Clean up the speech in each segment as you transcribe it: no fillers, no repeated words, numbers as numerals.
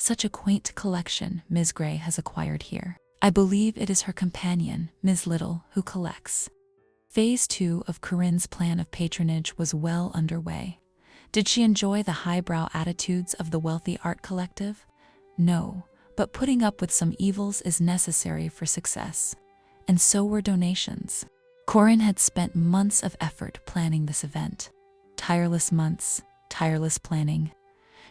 such a quaint collection Ms. Gray has acquired here. I believe it is her companion, Ms. Little, who collects. Phase 2 of Corinne's plan of patronage was well underway. Did she enjoy the highbrow attitudes of the wealthy art collective? No, but putting up with some evils is necessary for success. And so were donations. Corinne had spent months of effort planning this event. Tireless months, tireless planning.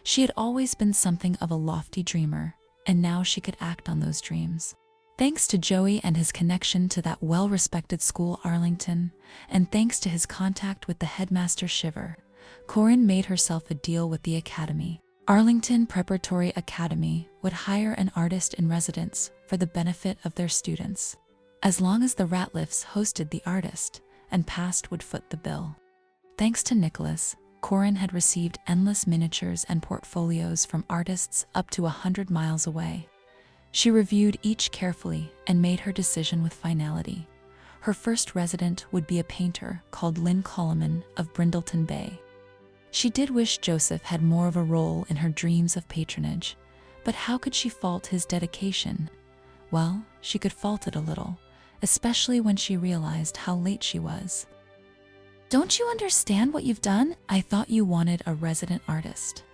She had always been something of a lofty dreamer, and now she could act on those dreams. Thanks to Joey and his connection to that well-respected school Arlington, and thanks to his contact with the headmaster Shiver, Corinne made herself a deal with the academy. Arlington Preparatory Academy would hire an artist in residence for the benefit of their students, as long as the Ratliffs hosted the artist, and past would foot the bill. Thanks to Nicholas, Corinne had received endless miniatures and portfolios from artists up to 100 miles away. She reviewed each carefully and made her decision with finality. Her first resident would be a painter called Lynn Coleman of Brindleton Bay. She did wish Joseph had more of a role in her dreams of patronage, but how could she fault his dedication? Well, she could fault it a little, especially when she realized how late she was. "Don't you understand what you've done? I thought you wanted a resident artist.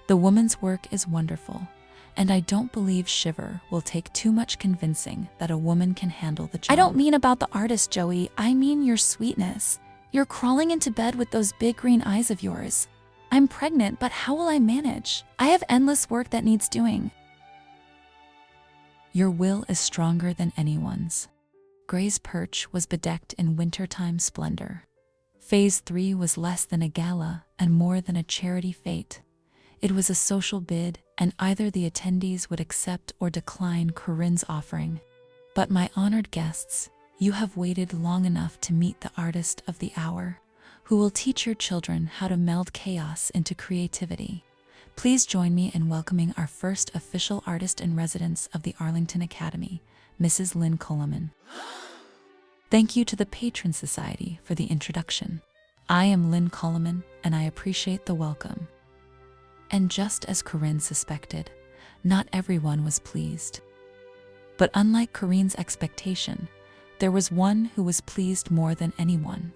The woman's work is wonderful, and I don't believe Shiver will take too much convincing that a woman can handle the job." "I don't mean about the artist, Joey. I mean your sweetness. You're crawling into bed with those big green eyes of yours. I'm pregnant, but how will I manage? I have endless work that needs doing." Your will is stronger than anyone's. Gray's perch was bedecked in wintertime splendor. Phase 3 was less than a gala and more than a charity fete. It was a social bid, and either the attendees would accept or decline Corinne's offering. But my honored guests, you have waited long enough to meet the artist of the hour, who will teach your children how to meld chaos into creativity. Please join me in welcoming our first official artist in residence of the Arlington Academy, Mrs. Lynn Coleman. Thank you to the Patron Society for the introduction. I am Lynn Coleman, and I appreciate the welcome. And just as Corinne suspected, not everyone was pleased. But unlike Corinne's expectation, there was one who was pleased more than anyone.